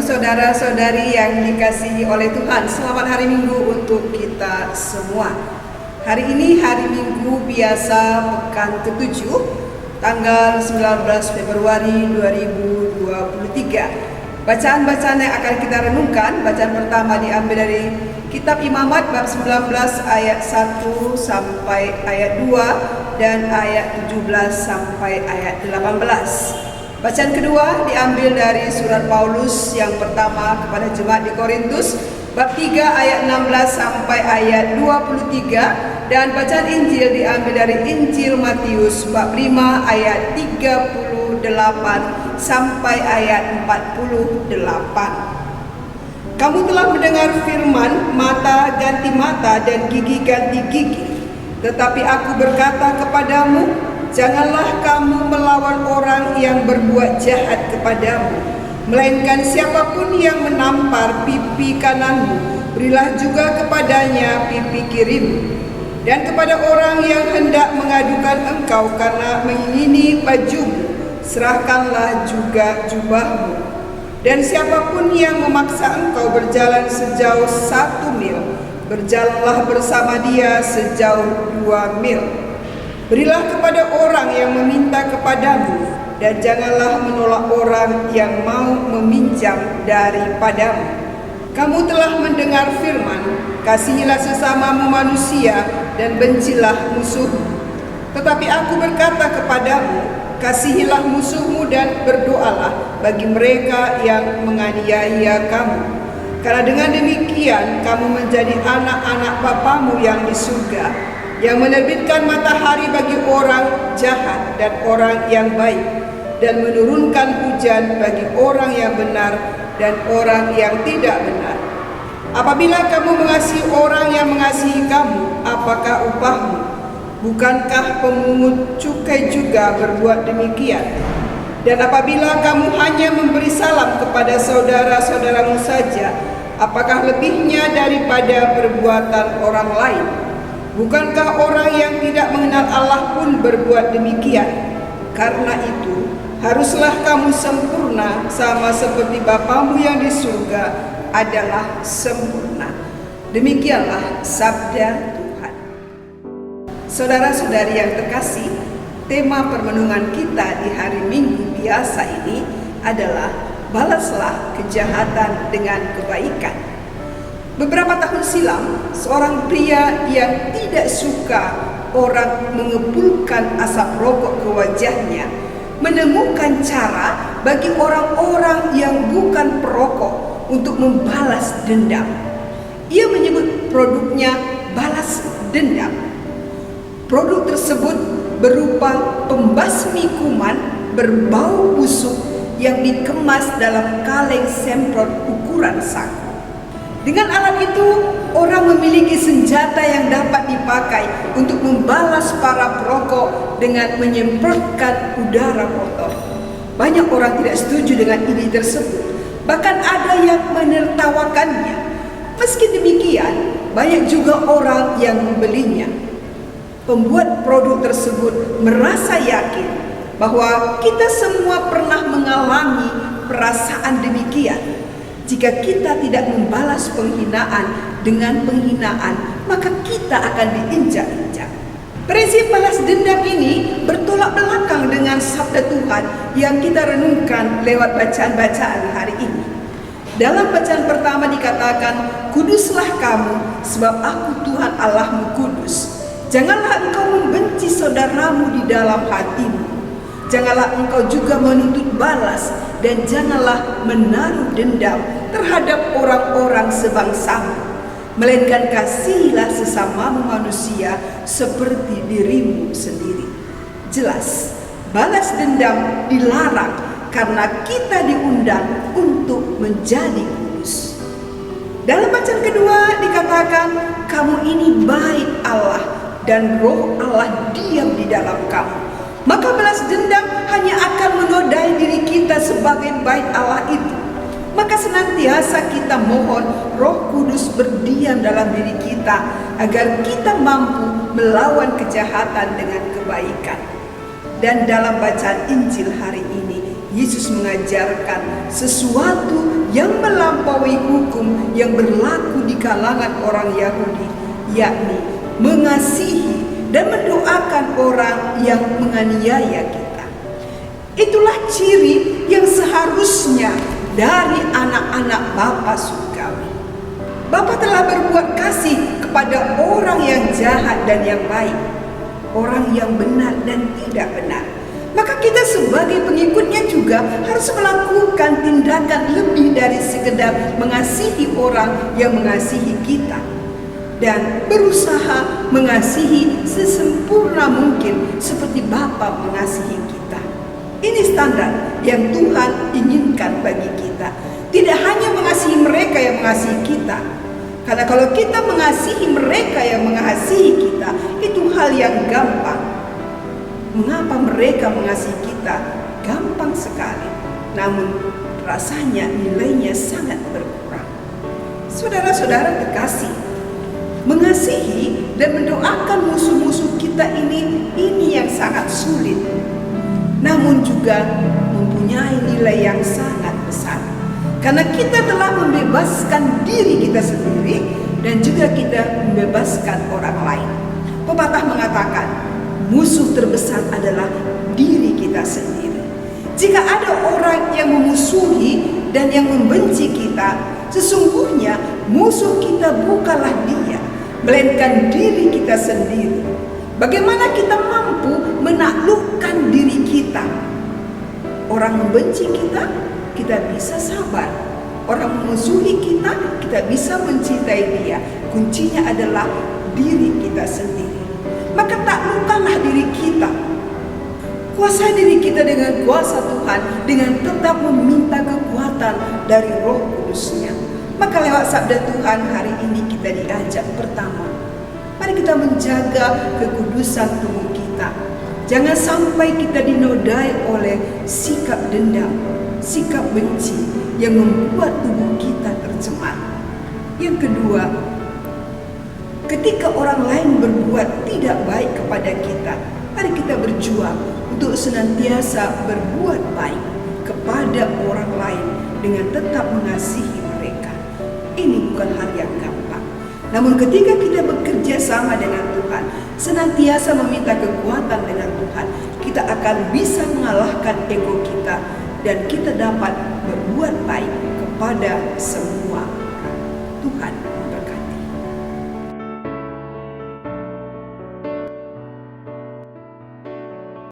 saudara-saudari yang dikasihi oleh Tuhan, selamat hari Minggu untuk kita semua. Hari ini hari Minggu biasa pekan ke-7, tanggal 19 Februari 2023. Bacaan-bacaan yang akan kita renungkan, bacaan pertama diambil dari Kitab Imamat bab 19 ayat 1 sampai ayat 2 dan ayat 17 sampai ayat 18. Bacaan kedua diambil dari surat Paulus yang pertama kepada jemaat di Korintus bab 3 ayat 16 sampai ayat 23, dan bacaan Injil diambil dari Injil Matius bab 5 ayat 38 sampai ayat 48. Kamu telah mendengar firman, mata ganti mata dan gigi ganti gigi. Tetapi aku berkata kepadamu, janganlah kamu melawan orang yang berbuat jahat kepadamu, melainkan siapapun yang menampar pipi kananmu, berilah juga kepadanya pipi kirimu. Dan kepada orang yang hendak mengadukan engkau karena mengingini bajumu, serahkanlah juga jubahmu. Dan siapapun yang memaksa engkau berjalan sejauh 1 mil, berjalanlah bersama dia sejauh 2 mil. Berilah kepada orang yang meminta kepadamu, dan janganlah menolak orang yang mau meminjam daripadamu. Kamu telah mendengar firman, kasihilah sesamamu manusia dan bencilah musuhmu. Tetapi aku berkata kepadamu, kasihilah musuhmu dan berdoalah bagi mereka yang menganiaya kamu. Karena dengan demikian kamu menjadi anak-anak Bapamu yang di surga, yang menerbitkan matahari bagi orang jahat dan orang yang baik, dan menurunkan hujan bagi orang yang benar dan orang yang tidak benar. Apabila kamu mengasihi orang yang mengasihi kamu, apakah upahmu? Bukankah pemungut cukai juga berbuat demikian? Dan apabila kamu hanya memberi salam kepada saudara-saudaramu saja, apakah lebihnya daripada perbuatan orang lain? Bukankah orang yang tidak mengenal Allah pun berbuat demikian? Karena itu, haruslah kamu sempurna sama seperti Bapamu yang di surga adalah sempurna. Demikianlah sabda Tuhan. Saudara-saudari yang terkasih, tema permenungan kita di hari Minggu biasa ini adalah balaslah kejahatan dengan kebaikan. Beberapa tahun silam, seorang pria yang tidak suka orang mengepulkan asap rokok ke wajahnya menemukan cara bagi orang-orang yang bukan perokok untuk membalas dendam. Ia menyebut produknya balas dendam. Produk tersebut berupa pembasmi kuman berbau busuk yang dikemas dalam kaleng semprot ukuran saku. Dengan alat itu, orang memiliki senjata yang dapat dipakai untuk membalas para perokok dengan menyemprotkan udara kotor. Banyak orang tidak setuju dengan ide tersebut, bahkan ada yang menertawakannya. Meski demikian, banyak juga orang yang membelinya. Pembuat produk tersebut merasa yakin bahwa kita semua pernah mengalami perasaan demikian. Jika kita tidak membalas penghinaan dengan penghinaan, maka kita akan diinjak-injak. Prinsip balas dendam ini bertolak belakang dengan sabda Tuhan yang kita renungkan lewat bacaan-bacaan hari ini. Dalam bacaan pertama dikatakan, kuduslah kamu sebab aku Tuhan Allahmu kudus. Janganlah engkau membenci saudaramu di dalam hatimu. Janganlah engkau juga menuntut balas, dan janganlah menaruh dendam terhadap orang-orang sebangsamu, melainkan kasihilah sesamamu manusia seperti dirimu sendiri. Jelas, balas dendam dilarang karena kita diundang untuk menjadi kudus. Dalam bacaan kedua dikatakan, kamu ini bait Allah dan roh Allah diam di dalam kamu. Maka balas dendam hanya akan menodai diri kita sebagai bait Allah itu. Maka senantiasa kita mohon Roh Kudus berdiam dalam diri kita agar kita mampu melawan kejahatan dengan kebaikan. Dan dalam bacaan Injil hari ini, Yesus mengajarkan sesuatu yang melampaui hukum yang berlaku di kalangan orang Yahudi, yakni mengasihi dan mendoakan orang yang menganiaya kita. Itulah ciri yang seharusnya dari anak-anak Bapa surgawi. Bapa telah berbuat kasih kepada orang yang jahat dan yang baik, orang yang benar dan tidak benar. Maka kita sebagai pengikutnya juga harus melakukan tindakan lebih dari sekedar mengasihi orang yang mengasihi kita, dan berusaha mengasihi sesempurna mungkin seperti Bapa mengasihi kita. Ini standar yang Tuhan inginkan bagi kita. Tidak hanya mengasihi mereka yang mengasihi kita, karena kalau kita mengasihi mereka yang mengasihi kita, itu hal yang gampang. Mengapa mereka mengasihi kita? Gampang sekali. Namun rasanya nilainya sangat berkurang. Saudara-saudara terkasih, mengasihi dan mendoakan musuh-musuh kita ini yang sangat sulit, namun juga mempunyai nilai yang sangat besar. Karena kita telah membebaskan diri kita sendiri dan juga kita membebaskan orang lain. Pepatah mengatakan, musuh terbesar adalah diri kita sendiri. Jika ada orang yang memusuhi dan yang membenci kita, sesungguhnya musuh kita bukanlah dia, melainkan diri kita sendiri. Bagaimana kita mampu menaklukkan diri kita? Orang membenci kita, kita bisa sabar. Orang memusuhi kita, kita bisa mencintai dia. Kuncinya adalah diri kita sendiri. Maka taklukkanlah diri kita. Kuasai diri kita dengan kuasa Tuhan, dengan tetap meminta kekuatan dari Roh Kudus-Nya. Maka lewat sabda Tuhan hari ini kita diajak pertama, mari kita menjaga kekudusan tubuh kita. Jangan sampai kita dinodai oleh sikap dendam, sikap benci yang membuat tubuh kita tercemar. Yang kedua, ketika orang lain berbuat tidak baik kepada kita, mari kita berjuang untuk senantiasa berbuat baik kepada orang lain dengan tetap mengasihi mereka. Ini bukan hal yang gampang. Namun ketika kita bekerja sama dengan Tuhan, senantiasa meminta kekuatan dengan Tuhan, kita akan bisa mengalahkan ego kita dan kita dapat berbuat baik kepada semua